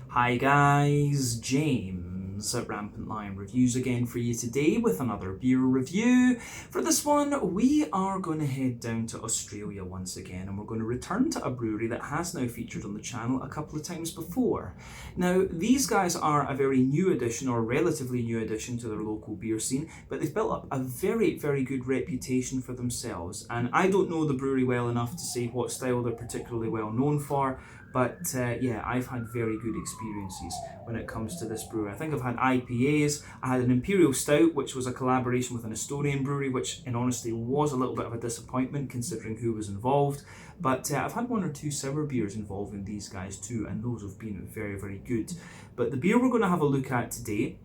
Hi guys, James at Rampant Lion Reviews again for you today with another beer review. For this one, we are going to head down to Australia once again, and we're going to return to a brewery that has now featured on the channel a couple of times before. Now, these guys are a very new addition, or relatively new addition to their local beer scene, but they've built up a very, very good reputation for themselves. And I don't know the brewery well enough to say what style they're particularly well known for, but yeah, I've had very good experiences when it comes to this brewery. I think I've had IPAs. I had an Imperial Stout, which was a collaboration with an Estonian brewery, which in honesty was a little bit of a disappointment considering who was involved. But I've had one or two sour beers involving these guys too, and those have been very, very good. But the beer we're going to have a look at today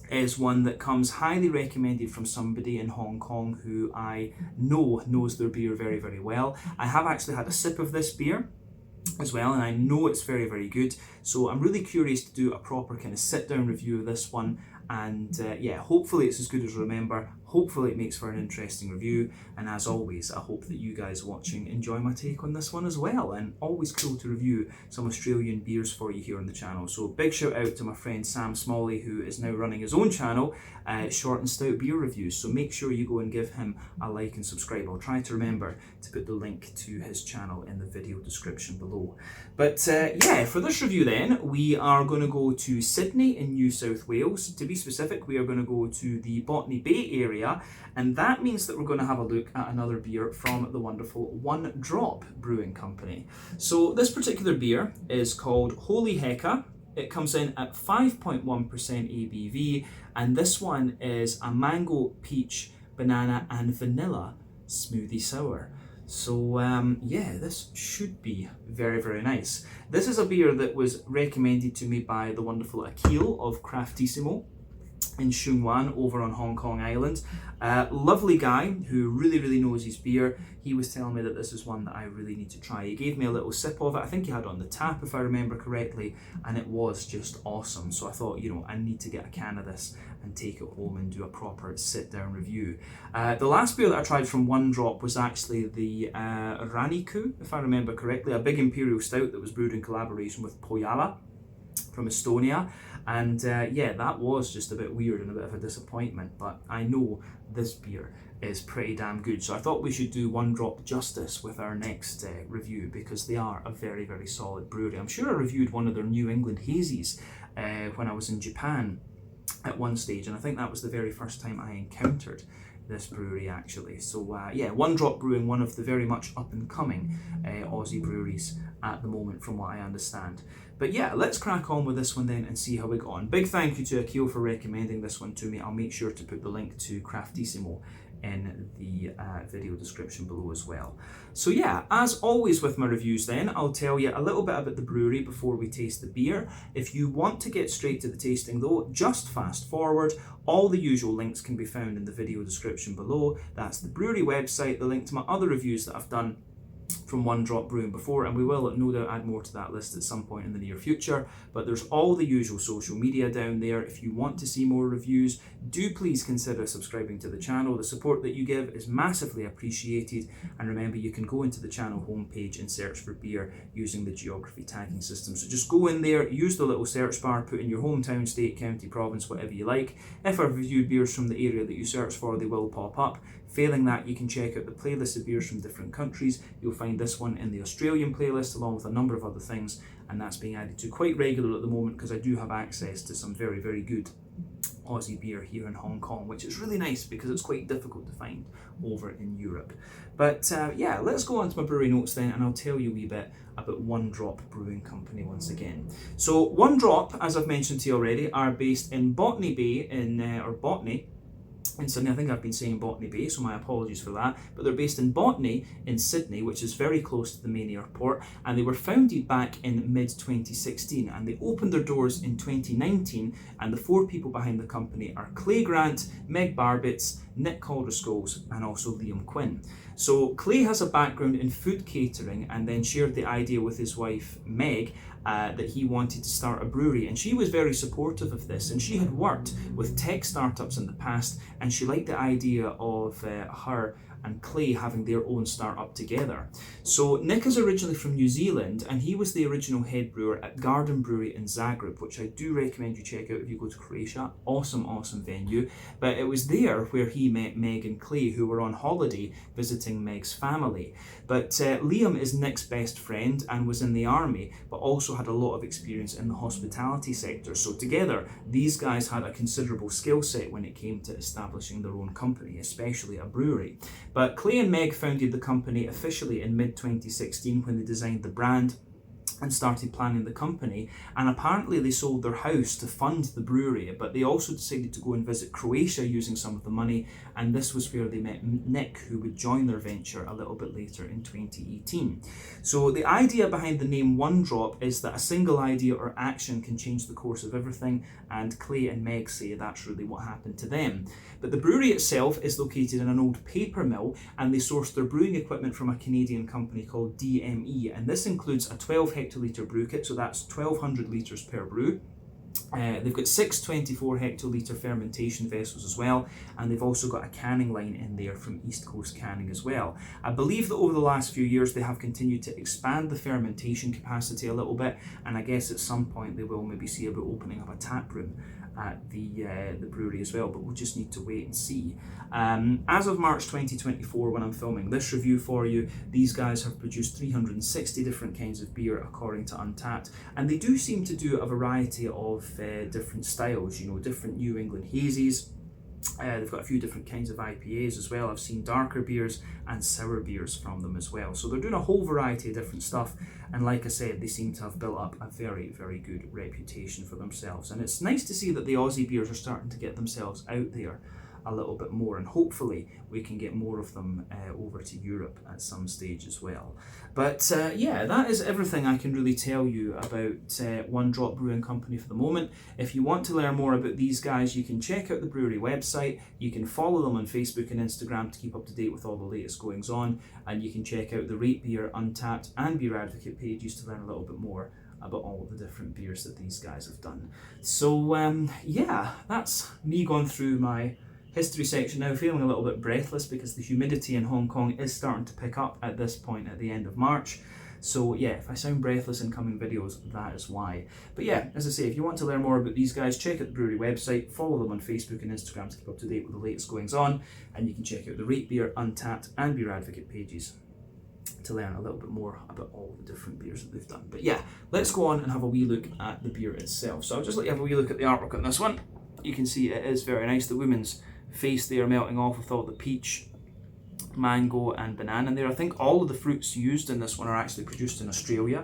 is one that comes highly recommended from somebody in Hong Kong who I know knows their beer very, very well. I have actually had a sip of this beer as well, and I know it's very, very good. So I'm really curious to do a proper kind of sit-down review of this one, and yeah, hopefully it's as good as I remember. Hopefully it makes for an interesting review, and as always, I hope that you guys watching enjoy my take on this one as well, and always cool to review some Australian beers for you here on the channel. So big shout out to my friend Sam Smalley, who is now running his own channel, Short and Stout Beer Reviews, so make sure you go and give him a like and subscribe. I'll try to remember to put the link to his channel in the video description below. But yeah, for this review then, we are going to go to Sydney in New South Wales. To be specific, we are going to go to the Botany Bay area, and that means that we're going to have a look at another beer from the wonderful One Drop Brewing Company. So this particular beer is called Holy Heka. It comes in at 5.1% ABV, and this one is a mango, peach, banana and vanilla smoothie sour. So yeah, this should be very, very nice. This is a beer that was recommended to me by the wonderful Akil of Craftissimo in Sheung Wan over on Hong Kong Island. Lovely guy who really, really knows his beer. He was telling me that this is one that I really need to try. He gave me a little sip of it. I think he had it on the tap if I remember correctly, and it was just awesome. So I thought, you know, I need to get a can of this and take it home and do a proper sit-down review. The last beer that I tried from One Drop was actually the Raniku, if I remember correctly, a big Imperial Stout that was brewed in collaboration with Pohjala from Estonia. And yeah, that was just a bit weird and a bit of a disappointment, but I know this beer is pretty damn good. So I thought we should do One Drop justice with our next review, because they are a very, very solid brewery. I'm sure I reviewed one of their New England Hazies when I was in Japan at one stage, and I think that was the very first time I encountered this brewery actually. So yeah, One Drop Brewing, one of the very much up and coming Aussie breweries at the moment from what I understand. But yeah, let's crack on with this one then and see how we go on. Big thank you to Akil for recommending this one to me. I'll make sure to put the link to Craftissimo in the video description below as well. So yeah, as always with my reviews then, I'll tell you a little bit about the brewery before we taste the beer. If you want to get straight to the tasting though, just fast forward. All the usual links can be found in the video description below. That's the brewery website, the link to my other reviews that I've done from One Drop Brewing before, and we will no doubt add more to that list at some point in the near future. But there's all the usual social media down there. If you want to see more reviews, do please consider subscribing to the channel. The support that you give is massively appreciated, and remember, you can go into the channel homepage and search for beer using the geography tagging system. So just go in there, use the little search bar, put in your hometown, state, county, province, whatever you like. If I've reviewed beers from the area that you search for, they will pop up. Failing that, you can check out the playlist of beers from different countries. You'll find this one in the Australian playlist along with a number of other things, and that's being added to quite regularly at the moment because I do have access to some very, very good Aussie beer here in Hong Kong, which is really nice because it's quite difficult to find over in Europe. But yeah, let's go on to my brewery notes then, and I'll tell you a wee bit about One Drop Brewing Company once again. So One Drop, as I've mentioned to you already, are based in Botany Bay or Botany in Sydney. I think I've been saying Botany Bay, so my apologies for that. But they're based in Botany in Sydney, which is very close to the main airport, and they were founded back in mid-2016, and they opened their doors in 2019, and the four people behind the company are Clay Grant, Meg Barbitz, Nick Calderscoles, and also Liam Quinn. So Clay has a background in food catering and then shared the idea with his wife Meg that he wanted to start a brewery, and she was very supportive of this, and she had worked with tech startups in the past, and she liked the idea of her and Clay having their own start-up together. So Nick is originally from New Zealand, and he was the original head brewer at Garden Brewery in Zagreb, which I do recommend you check out if you go to Croatia. Awesome, awesome venue. But it was there where he met Meg and Clay, who were on holiday visiting Meg's family. But Liam is Nick's best friend and was in the army, but also had a lot of experience in the hospitality sector. So together, these guys had a considerable skill set when it came to establishing their own company, especially a brewery. But Clay and Meg founded the company officially in mid-2016 when they designed the brand and started planning the company, and apparently they sold their house to fund the brewery, but they also decided to go and visit Croatia using some of the money, and this was where they met Nick, who would join their venture a little bit later in 2018. So the idea behind the name One Drop is that a single idea or action can change the course of everything, and Clay and Meg say that's really what happened to them. But the brewery itself is located in an old paper mill, and they source their brewing equipment from a Canadian company called DME, and this includes a 12 hectolitre brew kit, so that's 1200 litres per brew. They've got 6 24 hectolitre fermentation vessels as well, and they've also got a canning line in there from East Coast Canning as well. I believe that over the last few years they have continued to expand the fermentation capacity a little bit, and I guess at some point they will maybe see about opening up a tap room at the brewery as well, but we'll just need to wait and see. As of March 2024, when I'm filming this review for you, these guys have produced 360 different kinds of beer according to Untappd, and they do seem to do a variety of different styles, you know, different New England hazies. They've got a few different kinds of IPAs as well. I've seen darker beers and sour beers from them as well. So they're doing a whole variety of different stuff. And like I said, they seem to have built up a very, very good reputation for themselves. And it's nice to see that the Aussie beers are starting to get themselves out there a little bit more, and hopefully we can get more of them over to Europe at some stage as well. But yeah, that is everything I can really tell you about One Drop Brewing Company for the moment. If you want to learn more about these guys, you can check out the brewery website, you can follow them on Facebook and Instagram to keep up to date with all the latest goings on, and you can check out the Rate Beer, Untappd and Beer Advocate pages to learn a little bit more about all of the different beers that these guys have done. So yeah, that's me going through my history section now, feeling a little bit breathless because the humidity in Hong Kong is starting to pick up at this point at the end of March. So yeah, if I sound breathless in coming videos, that is why. But yeah, as I say, if you want to learn more about these guys, check out the brewery website, follow them on Facebook and Instagram to keep up to date with the latest goings on, and you can check out the Rate Beer, Untappd and Beer Advocate pages to learn a little bit more about all the different beers that they've done. But yeah, let's go on and have a wee look at the beer itself. So I'll just let you have a wee look at the artwork on this one. You can see it is very nice. The women's face there melting off with all the peach, mango and banana in there. I think all of the fruits used in this one are actually produced in Australia.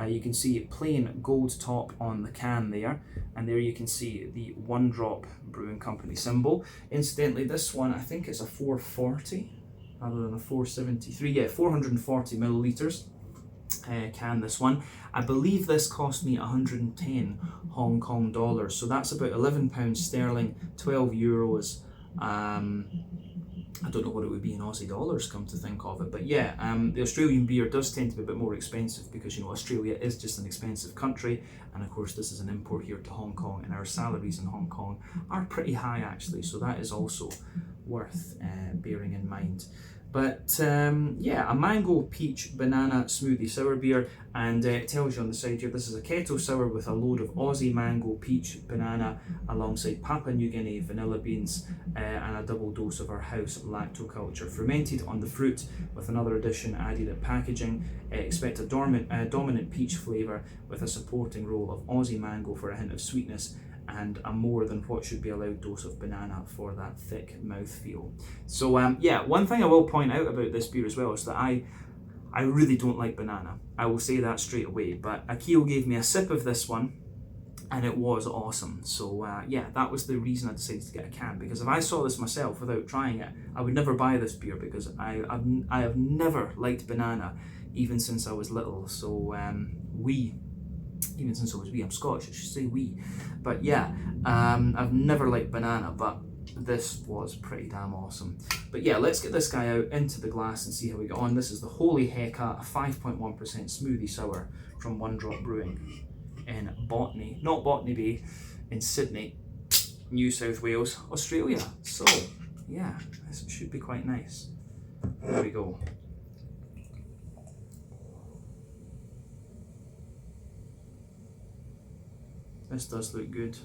You can see plain gold top on the can there, and there you can see the One Drop Brewing Company symbol. Incidentally, this one, I think it's a 440 rather than a 473. Yeah, 440 millilitres can, this one. I believe this cost me 110 Hong Kong dollars, so that's about £11 sterling, 12 euros. I don't know what it would be in Aussie dollars, come to think of it, but yeah, the Australian beer does tend to be a bit more expensive because, you know, Australia is just an expensive country, and of course this is an import here to Hong Kong, and our salaries in Hong Kong are pretty high actually, so that is also worth bearing in mind. But yeah, a mango, peach, banana smoothie sour beer, and it tells you on the side here this is a keto sour with a load of Aussie mango, peach, banana, alongside Papua New Guinea vanilla beans, and a double dose of our house lactoculture, fermented on the fruit with another addition added at packaging. Expect a dominant peach flavour with a supporting roll of Aussie mango for a hint of sweetness, and a more than what should be allowed dose of banana for that thick mouthfeel. So yeah, one thing I will point out about this beer as well is that I really don't like banana. I will say that straight away, but Akio gave me a sip of this one and it was awesome. So yeah, that was the reason I decided to get a can, because if I saw this myself without trying it, I would never buy this beer, because I have never liked banana even since I was little. So even since I was wee, I'm Scottish, I should say wee. But yeah, I've never liked banana, but this was pretty damn awesome. But yeah, let's get this guy out into the glass and see how we get on. This is the Holy Heka, a 5.1% smoothie sour from One Drop Brewing in Botany, not Botany Bay, in Sydney, New South Wales, Australia. So yeah, this should be quite nice. There we go. This does look good.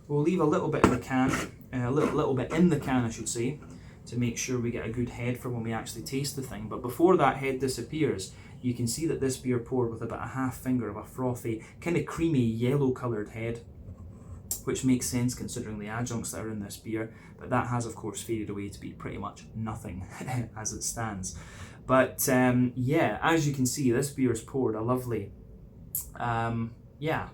We'll leave a little bit in the can, a little bit in the can I should say, to make sure we get a good head for when we actually taste the thing. But before that head disappears, you can see that this beer poured with about a half finger of a frothy, kind of creamy yellow coloured head, which makes sense considering the adjuncts that are in this beer, but that has of course faded away to be pretty much nothing as it stands. But yeah, as you can see, this beer's poured a lovely, yeah,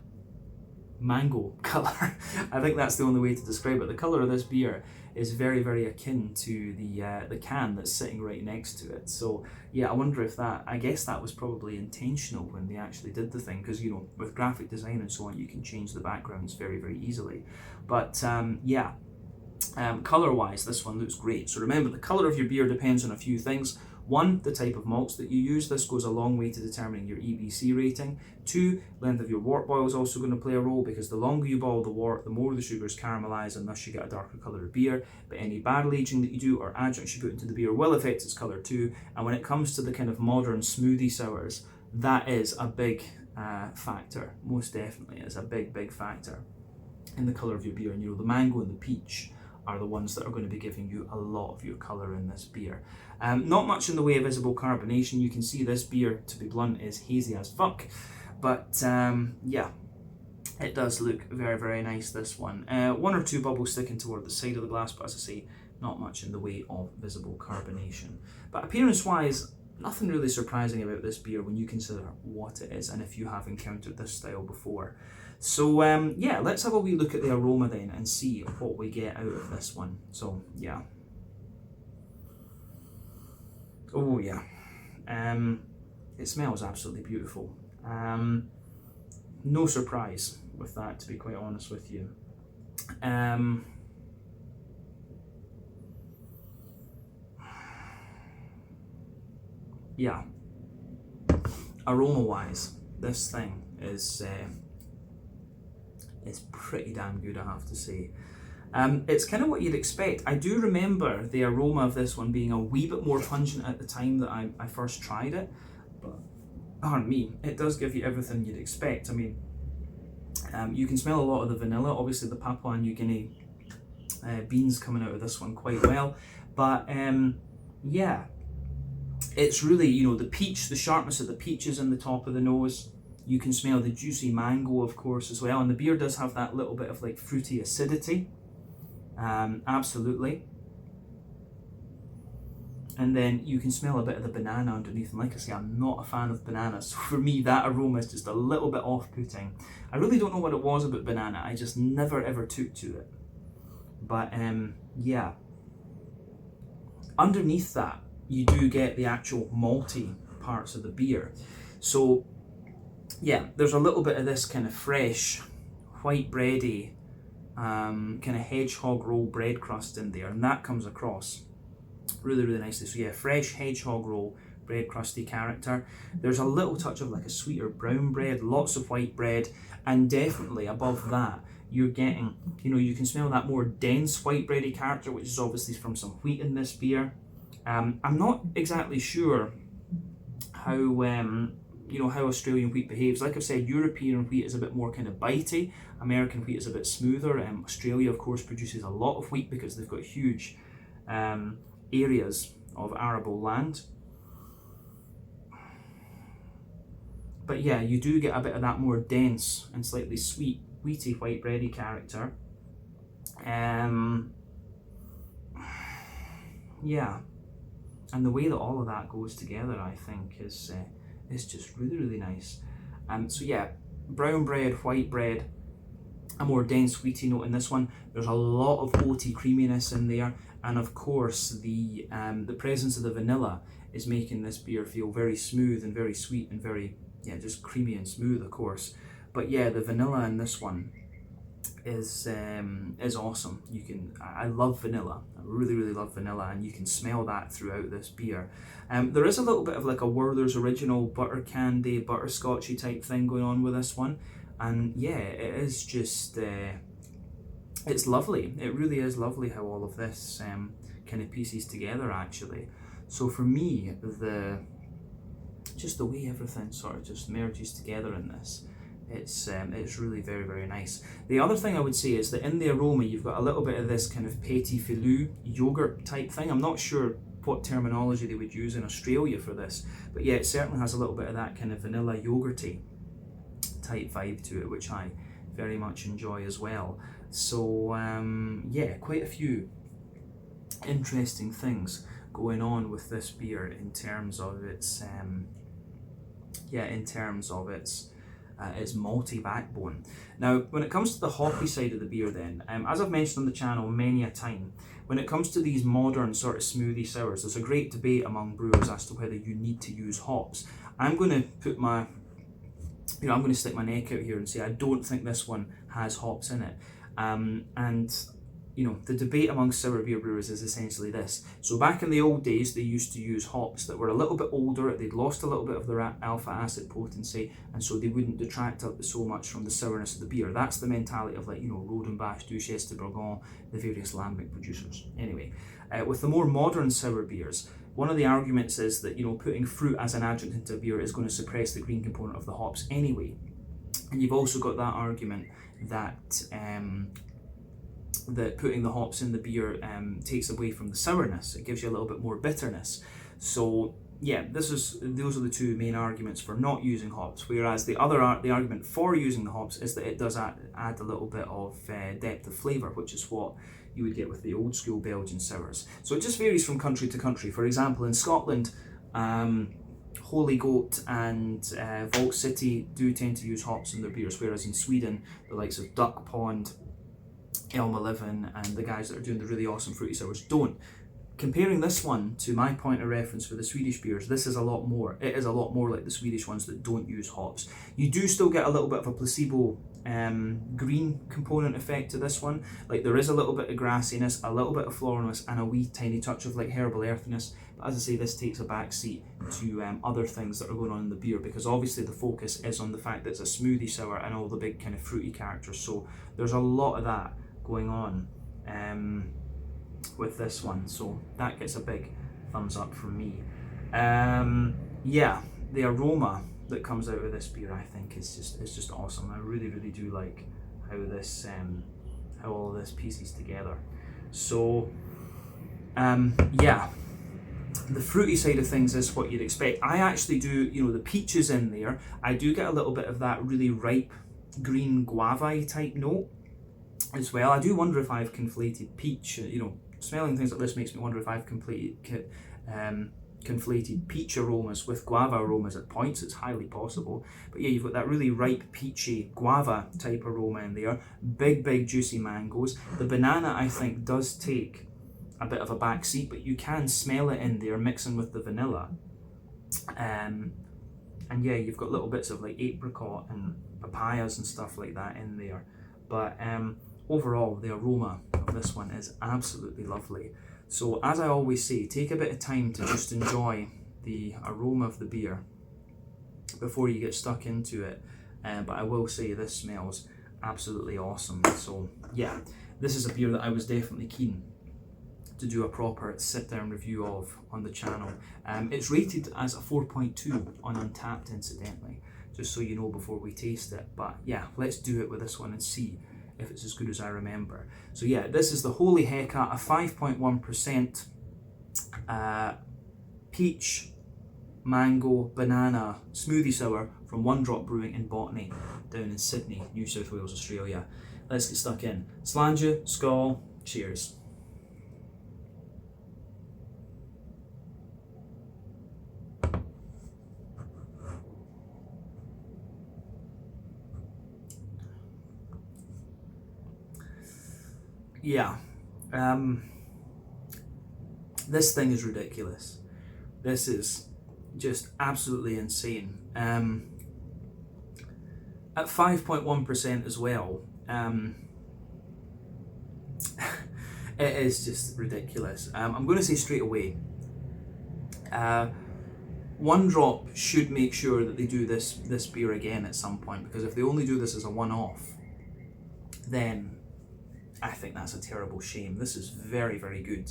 mango colour. I think that's the only way to describe it. The colour of this beer is very, very akin to the can that's sitting right next to it. So yeah, I wonder if that, I guess that was probably intentional when they actually did the thing, because you know, with graphic design and so on, you can change the backgrounds very, very easily. But yeah, colour wise, this one looks great. So remember, the colour of your beer depends on a few things. One, the type of malts that you use. This goes a long way to determining your EBC rating. Two, length of your wort boil is also going to play a role, because the longer you boil the wort, the more the sugars caramelise, and thus you get a darker coloured beer. But any barrel aging that you do or adjuncts you put into the beer will affect its colour too. And when it comes to the kind of modern smoothie sours, that is a big factor. Most definitely is a big, big factor in the colour of your beer. And you know, the mango and the peach are the ones that are going to be giving you a lot of your colour in this beer. Not much in the way of visible carbonation. You can see this beer, to be blunt, is hazy as fuck. But yeah, it does look very, very nice, this one. One or two bubbles sticking toward the side of the glass, but as I say, not much in the way of visible carbonation. But appearance-wise, nothing really surprising about this beer when you consider what it is and if you have encountered this style before. So yeah, let's have a wee look at the aroma then and see what we get out of this one. So yeah. Oh yeah. It smells absolutely beautiful. No surprise with that, to be quite honest with you. Yeah. Aroma wise, this thing is pretty damn good, I have to say. It's kind of what you'd expect. I do remember the aroma of this one being a wee bit more pungent at the time that I first tried it, but pardon me, it does give you everything you'd expect. I mean, you can smell a lot of the vanilla, obviously the Papua New Guinea beans coming out of this one quite well, but yeah, it's really, you know, the peach, the sharpness of the peach is in the top of the nose. You can smell the juicy mango, of course, as well. And the beer does have that little bit of like fruity acidity. Absolutely. And then you can smell a bit of the banana underneath. And like I say, I'm not a fan of bananas. So for me, that aroma is just a little bit off-putting. I really don't know what it was about banana. I just never ever took to it. But yeah. Underneath that, you do get the actual malty parts of the beer. So yeah, there's a little bit of this kind of fresh, white bready, kind of hedgehog roll bread crust in there, and that comes across really, really nicely. So yeah, fresh hedgehog roll, bread crusty character. There's a little touch of like a sweeter brown bread, lots of white bread, and definitely above that, you're getting, you know, you can smell that more dense white bready character, which is obviously from some wheat in this beer. I'm not exactly sure how you know, how Australian wheat behaves. Like I've said, European wheat is a bit more kind of bitey. American wheat is a bit smoother. Australia, of course, produces a lot of wheat because they've got huge areas of arable land. But yeah, you do get a bit of that more dense and slightly sweet, wheaty, white bready character. Yeah, and the way that all of that goes together, I think, is just really, really nice. So yeah, brown bread, white bread, a more dense wheaty note in this one. There's a lot of oaty creaminess in there, and of course the presence of the vanilla is making this beer feel very smooth and very sweet and very, yeah, just creamy and smooth, of course. But yeah, the vanilla in this one is awesome. I love vanilla. I really, really love vanilla, and you can smell that throughout this beer. There is a little bit of like a Werther's Original butter candy, butterscotchy type thing going on with this one, and yeah, it is just it's lovely. It really is lovely how all of this kind of pieces together actually. So for me, just the way everything sort of just merges together in this, it's really very, very nice. The other thing I would say is that in the aroma you've got a little bit of this kind of petit filou yogurt type thing. I'm not sure what terminology they would use in Australia for this, but yeah, it certainly has a little bit of that kind of vanilla yogurty type vibe to it, which I very much enjoy as well. So yeah, quite a few interesting things going on with this beer in terms of its its malty backbone. Now, when it comes to the hoppy side of the beer then, as I've mentioned on the channel many a time, when it comes to these modern sort of smoothie sours, there's a great debate among brewers as to whether you need to use hops. I'm going to put my, I'm going to stick my neck out here and say I don't think this one has hops in it. And the debate among sour beer brewers is essentially this. So back in the old days, they used to use hops that were a little bit older, they'd lost a little bit of their alpha acid potency, and so they wouldn't detract so much from the sourness of the beer. That's the mentality of Rodenbach, Duchesse de Bourgogne, the various lambic producers. Anyway, with the more modern sour beers, one of the arguments is that, putting fruit as an adjunct into a beer is going to suppress the green component of the hops anyway. And you've also got that argument that that putting the hops in the beer takes away from the sourness. It gives you a little bit more bitterness. So yeah, those are the two main arguments for not using hops. Whereas the argument for using the hops is that it does add a little bit of depth of flavour, which is what you would get with the old school Belgian sours. So it just varies from country to country. For example, in Scotland, Holy Goat and Vault City do tend to use hops in their beers, whereas in Sweden, the likes of Duck Pond, Elm 11 and the guys that are doing the really awesome fruity sours don't. Comparing this one to my point of reference for the Swedish beers, this is a lot more. It is a lot more like the Swedish ones that don't use hops. You do still get a little bit of a placebo green component effect to this one. Like there is a little bit of grassiness, a little bit of floralness, and a wee tiny touch of herbal earthiness. But as I say, this takes a back seat to other things that are going on in the beer, because obviously the focus is on the fact that it's a smoothie sour and all the big kind of fruity characters. So there's a lot of that going on with this one, so that gets a big thumbs up from me. Yeah, the aroma that comes out of this beer, I think, is just awesome. I really do like how this how all of this pieces together. So yeah, the fruity side of things is what you'd expect. I actually do, the peaches in there, I do get a little bit of that really ripe green guava type note as well. I do wonder if I've conflated peach, smelling things like this makes me wonder if I've conflated peach aromas with guava aromas at points. It's highly possible. But yeah, you've got that really ripe peachy guava type aroma in there. Big juicy mangoes. The banana, I think, does take a bit of a back seat, but you can smell it in there mixing with the vanilla. And yeah, you've got little bits of apricot and papayas and stuff like that in there. But overall, the aroma of this one is absolutely lovely. So as I always say, take a bit of time to just enjoy the aroma of the beer before you get stuck into it. But I will say this smells absolutely awesome. So yeah, this is a beer that I was definitely keen to do a proper sit-down review of on the channel. It's rated as a 4.2 on Untappd, incidentally, just so you know before we taste it. But yeah, let's do it with this one and see if it's as good as I remember. So yeah, this is the Holy Heka, a 5.1% peach, mango, banana smoothie sour from One Drop Brewing in Botany, down in Sydney, New South Wales, Australia. Let's get stuck in. Slàinte, skål, cheers. Yeah, this thing is ridiculous. This is just absolutely insane. At 5.1% as well, it is just ridiculous. I'm going to say straight away, One Drop should make sure that they do this beer again at some point, because if they only do this as a one-off, then I think that's a terrible shame. This is very, very good.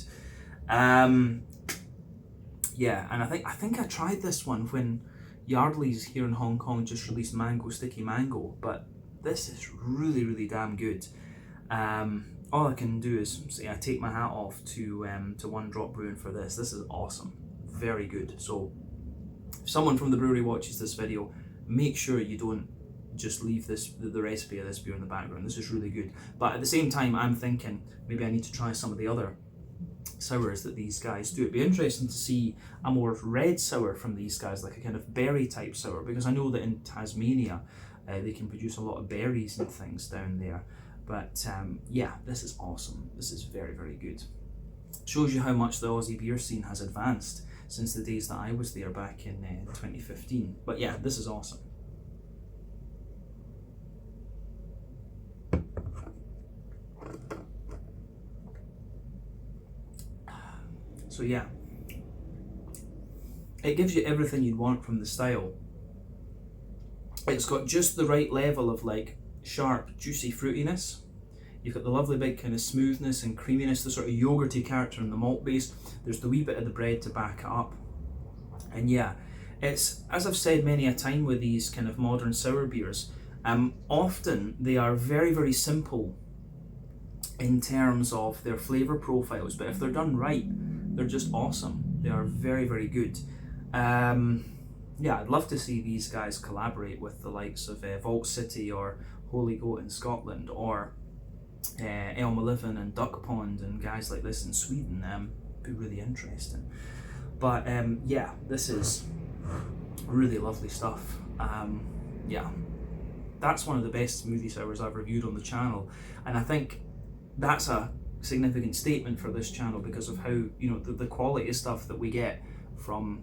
Yeah, and I think I tried this one when Yardley's here in Hong Kong just released Mango Sticky Mango, but this is really, really damn good. All I can do is say I take my hat off to One Drop Brewing for this. This is awesome, very good. So if someone from the brewery watches this video, make sure you don't just leave the recipe of this beer in the background. This is really good. But at the same time, I'm thinking maybe I need to try some of the other sours that these guys do. It'd be interesting to see a more red sour from these guys, like a kind of berry type sour, because I know that in Tasmania they can produce a lot of berries and things down there. But yeah, this is awesome. This is very, very good. Shows you how much the Aussie beer scene has advanced since the days that I was there back in 2015. But yeah, this is awesome. So yeah, it gives you everything you'd want from the style. It's got just the right level of like sharp, juicy fruitiness. You've got the lovely big kind of smoothness and creaminess, the sort of yogurty character in the malt base. There's the wee bit of the bread to back it up. And yeah, it's, as I've said many a time with these kind of modern sour beers, often they are very, very simple in terms of their flavour profiles, but if they're done right, they're just awesome. They are very, very good. Yeah, I'd love to see these guys collaborate with the likes of Vault City or Holy Goat in Scotland, or Elm 11 and Duck Pond and guys like this in Sweden. Be really interesting. But yeah, this is really lovely stuff. Yeah, that's one of the best smoothie sours I've reviewed on the channel, and I think that's a significant statement for this channel because of how, you know, the quality of stuff that we get from,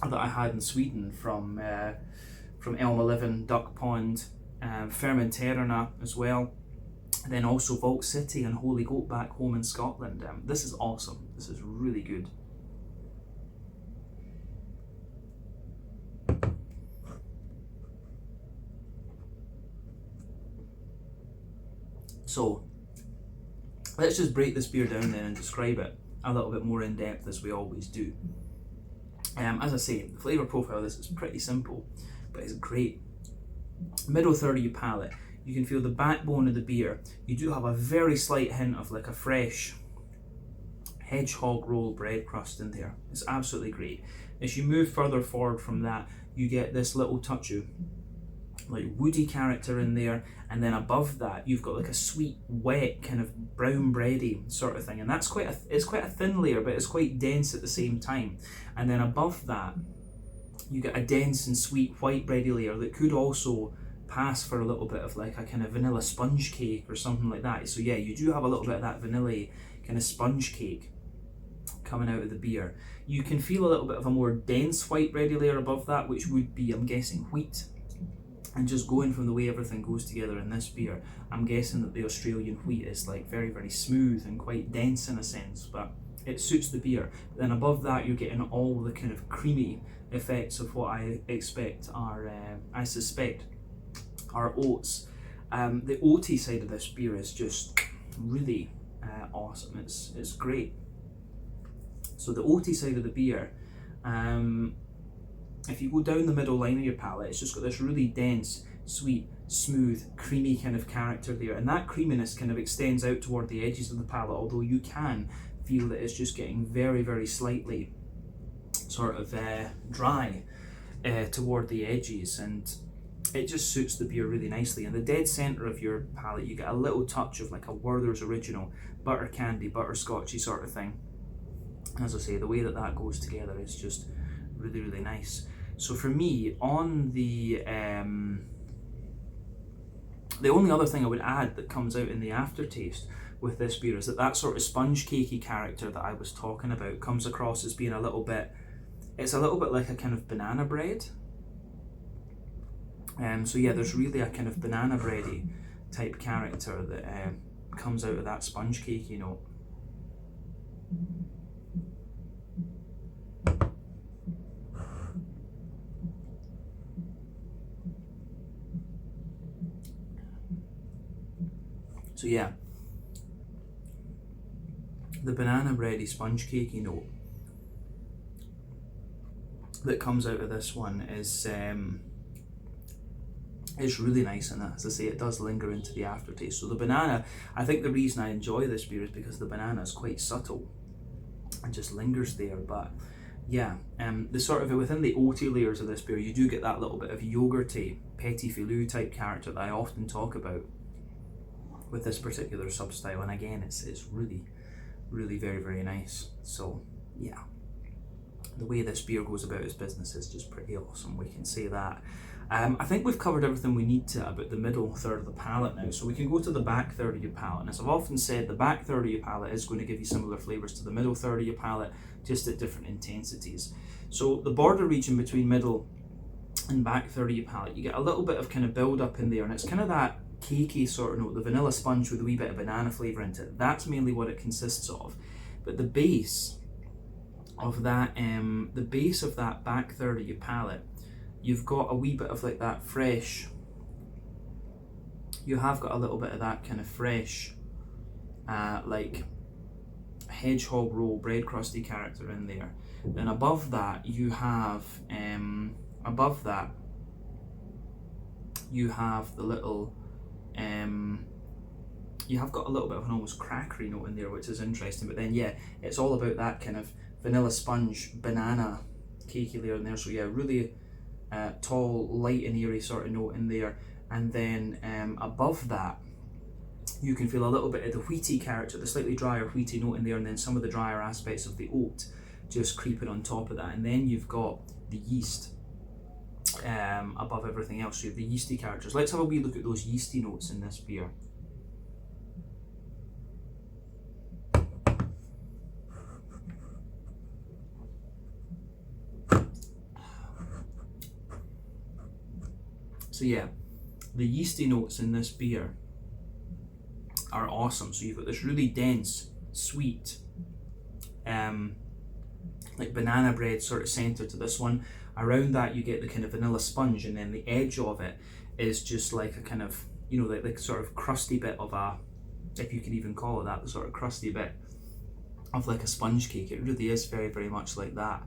that I had in Sweden, from Elm 11, Duck Pond, Fermenterna as well, and then also Vault City and Holy Goat back home in Scotland. This is awesome. This is really good. So let's just break this beer down then and describe it a little bit more in depth, as we always do. As I say, the flavour profile of this is pretty simple, but it's great. Middle third of your palate, you can feel the backbone of the beer. You do have a very slight hint of like a fresh hedgehog roll bread crust in there. It's absolutely great. As you move further forward from that, you get this little touch of like woody character in there, and then above that you've got like a sweet, wet, kind of brown bready sort of thing, and that's quite a thin layer, but it's quite dense at the same time. And then above that you get a dense and sweet white bready layer that could also pass for a little bit of like a kind of vanilla sponge cake or something like that. So yeah, you do have a little bit of that vanilla kind of sponge cake coming out of the beer. You can feel a little bit of a more dense white bready layer above that, which would be, I'm guessing, wheat. And just going from the way everything goes together in this beer, I'm guessing that the Australian wheat is like very, very smooth and quite dense in a sense, but it suits the beer. But then above that you're getting all the kind of creamy effects of what I expect are, I suspect, are oats. The oaty side of this beer is just really awesome. It's great. So the oaty side of the beer, if you go down the middle line of your palate, it's just got this really dense, sweet, smooth, creamy kind of character there, and that creaminess kind of extends out toward the edges of the palate, although you can feel that it's just getting very, very slightly sort of dry toward the edges, and it just suits the beer really nicely. In the dead centre of your palate you get a little touch of like a Werther's Original butter candy, butterscotchy sort of thing. As I say, the way that that goes together is just really, really nice. So for me, on the only other thing I would add that comes out in the aftertaste with this beer is that that sort of sponge cakey character that I was talking about comes across as being a little bit, it's a little bit like a kind of banana bread. So yeah, there's really a kind of banana bready type character that comes out of that sponge cakey note. So yeah, the banana bready sponge cakey note that comes out of this one is really nice, and as I say, it does linger into the aftertaste. So the banana, I think the reason I enjoy this beer is because the banana is quite subtle and just lingers there. But yeah, the sort of within the oaty layers of this beer, you do get that little bit of yogurty, petit filou type character that I often talk about with this particular sub-style. And again, it's really, really very, very nice. So yeah, the way this beer goes about its business is just pretty awesome, we can say that. I think we've covered everything we need to about the middle third of the palate now, so we can go to the back third of your palate. And as I've often said, the back third of your palate is going to give you similar flavours to the middle third of your palate, just at different intensities. So the border region between middle and back third of your palate, you get a little bit of kind of build up in there, and it's kind of that cakey sort of note, the vanilla sponge with a wee bit of banana flavour into it. That's mainly what it consists of. But the base of that back third of your palate, you've got a wee bit of like that fresh, you have got a little bit of that kind of fresh like hedgehog roll bread crusty character in there. Then above that you have the little you have got a little bit of an almost crackery note in there, which is interesting. But then yeah, it's all about that kind of vanilla sponge banana cakey layer in there. So yeah, really tall, light and airy sort of note in there. And then above that you can feel a little bit of the wheaty character, the slightly drier wheaty note in there, and then some of the drier aspects of the oat just creeping on top of that. And then you've got the yeast above everything else, so you have the yeasty characters. Let's have a wee look at those yeasty notes in this beer. So yeah, the yeasty notes in this beer are awesome. So you've got this really dense, sweet, like banana bread sort of centre to this one. Around that you get the kind of vanilla sponge, and then the edge of it is just like a kind of, you know, like sort of crusty bit of a, if you can even call it that, the sort of crusty bit of like a sponge cake. It really is very, very much like that.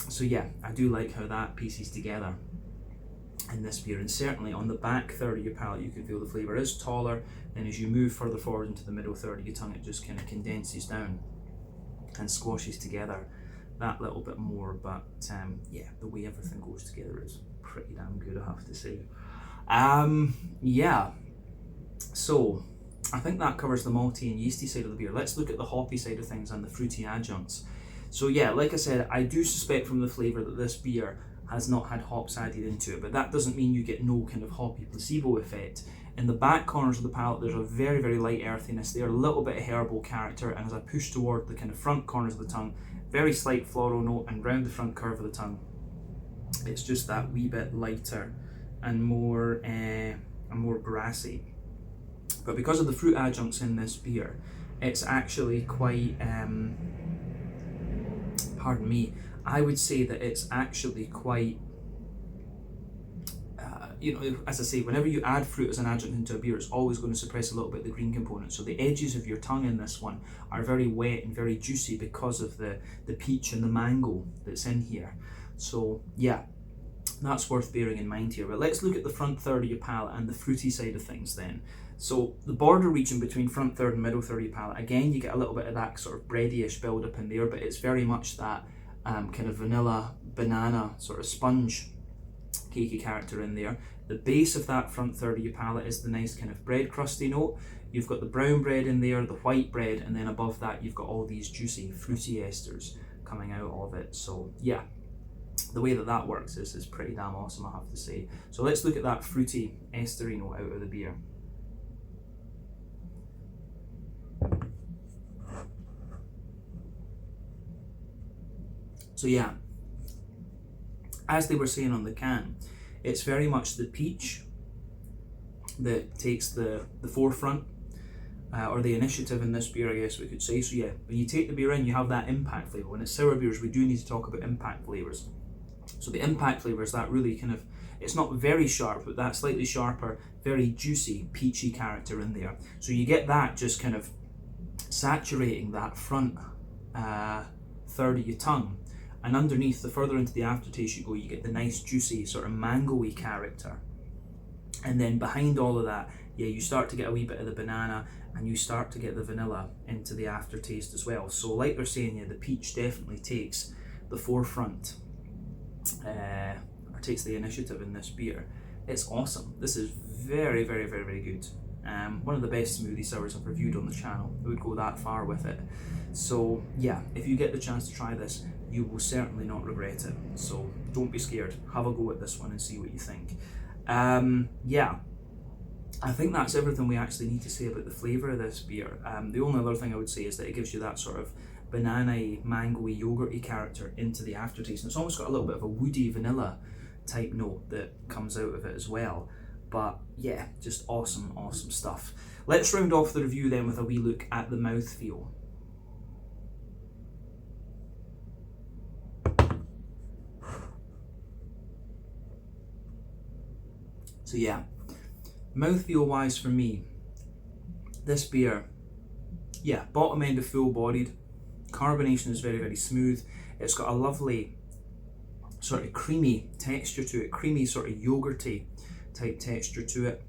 So yeah, I do like how that pieces together in this beer. And certainly on the back third of your palate you can feel the flavour is taller, and as you move further forward into the middle third of your tongue, it just kind of condenses down and squashes together that little bit more. But yeah, the way everything goes together is pretty damn good, I have to say. Yeah, so I think that covers the malty and yeasty side of the beer. Let's look at the hoppy side of things and the fruity adjuncts. So yeah, like I said, I do suspect from the flavour that this beer has not had hops added into it, but that doesn't mean you get no kind of hoppy placebo effect. In the back corners of the palate there's a very, very light earthiness there, a little bit of herbal character, and as I push toward the kind of front corners of the tongue, very slight floral note, and round the front curve of the tongue it's just that wee bit lighter and more grassy. But because of the fruit adjuncts in this beer, it's actually quite pardon me, I would say that it's actually quite, you know, as I say, whenever you add fruit as an adjunct into a beer, it's always going to suppress a little bit the green component. So the edges of your tongue in this one are very wet and very juicy because of the peach and the mango that's in here. So yeah, that's worth bearing in mind here. But let's look at the front third of your palate and the fruity side of things then. So the border region between front third and middle third of your palate, again you get a little bit of that sort of bready-ish build up in there, but it's very much that kind of vanilla banana sort of sponge cakey character in there. The base of that front third of your palate is the nice kind of bread crusty note. You've got the brown bread in there, the white bread, and then above that you've got all these juicy fruity esters coming out of it. So yeah, the way that that works is pretty damn awesome, I have to say. So let's look at that fruity estery note out of the beer. So yeah, as they were saying on the can, it's very much the peach that takes the forefront, or the initiative in this beer, I guess we could say. So yeah, when you take the beer in, you have that impact flavour. When it's sour beers, we do need to talk about impact flavours. So the impact flavour is that really kind of, it's not very sharp, but that slightly sharper, very juicy, peachy character in there. So you get that just kind of saturating that front third of your tongue. And underneath, the further into the aftertaste you go, you get the nice juicy sort of mango-y character. And then behind all of that, yeah, you start to get a wee bit of the banana, and you start to get the vanilla into the aftertaste as well. So like they're saying, yeah, the peach definitely takes the forefront, or takes the initiative in this beer. It's awesome. This is very, very, very, very good. One of the best smoothie sours I've reviewed on the channel. I would go that far with it. So yeah, if you get the chance to try this, you will certainly not regret it. So don't be scared. Have a go at this one and see what you think. Yeah, I think that's everything we actually need to say about the flavour of this beer. The only other thing I would say is that it gives you that sort of banana-y, mango-y, yogurt-y character into the aftertaste. And it's almost got a little bit of a woody vanilla type note that comes out of it as well. But yeah, just awesome, awesome stuff. Let's round off the review then with a wee look at the mouthfeel. So yeah, mouthfeel wise for me, this beer, yeah, bottom end of full bodied, carbonation is very, very smooth. It's got a lovely sort of creamy texture to it, creamy sort of yogurty type texture to it.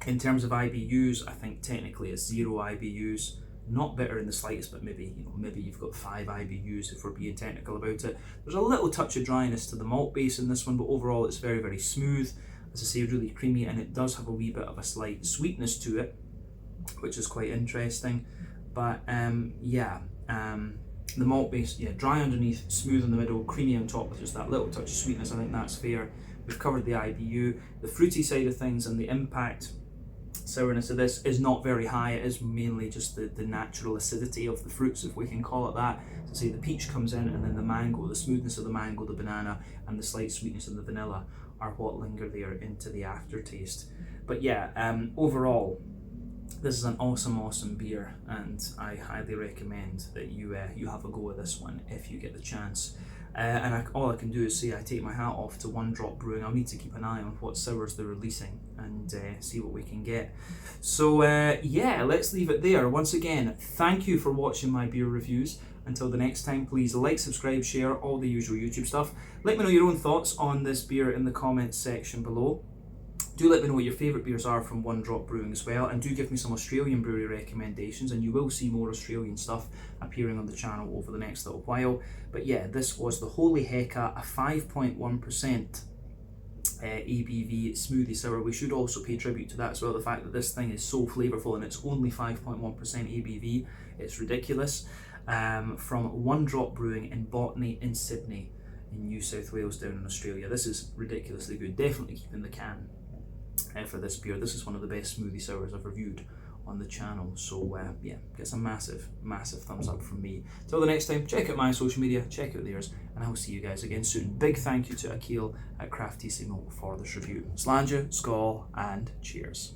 In terms of IBUs, I think technically it's 0 IBUs, not bitter in the slightest, but maybe, maybe you've got 5 IBUs if we're being technical about it. There's a little touch of dryness to the malt base in this one, but overall it's very, very smooth. As I say, really creamy, and it does have a wee bit of a slight sweetness to it, which is quite interesting. But yeah, the malt base, yeah, dry underneath, smooth in the middle, creamy on top with just that little touch of sweetness. I think that's fair. We've covered the IBU. The fruity side of things and the impact sourness of this is not very high. It is mainly just the natural acidity of the fruits, if we can call it that. So say the peach comes in, and then the mango, the smoothness of the mango, the banana, and the slight sweetness of the vanilla are what linger there into the aftertaste. But yeah, overall, this is an awesome, awesome beer, and I highly recommend that you have a go at this one if you get the chance. All I can do is say I take my hat off to One Drop Brewing. I'll need to keep an eye on what sours they're releasing and see what we can get. So yeah, let's leave it there. Once again, thank you for watching my beer reviews. Until the next time, please like, subscribe, share, all the usual YouTube stuff. Let me know your own thoughts on this beer in the comments section below. Do let me know what your favourite beers are from One Drop Brewing as well, and do give me some Australian brewery recommendations, and you will see more Australian stuff appearing on the channel over the next little while. But yeah, this was the Holy Heka, a 5.1% ABV smoothie sour. We should also pay tribute to that as well, the fact that this thing is so flavourful and it's only 5.1% ABV. It's ridiculous. From One Drop Brewing in Botany in Sydney in New South Wales down in Australia. This is ridiculously good. Definitely keeping the can for this beer. This is one of the best smoothie sours I've reviewed on the channel. So yeah, gets a massive, massive thumbs up from me. Till the next time, check out my social media, check out theirs, and I will see you guys again soon. Big thank you to Akil at Crafty Signal for this review. Slàinte, skål, and cheers.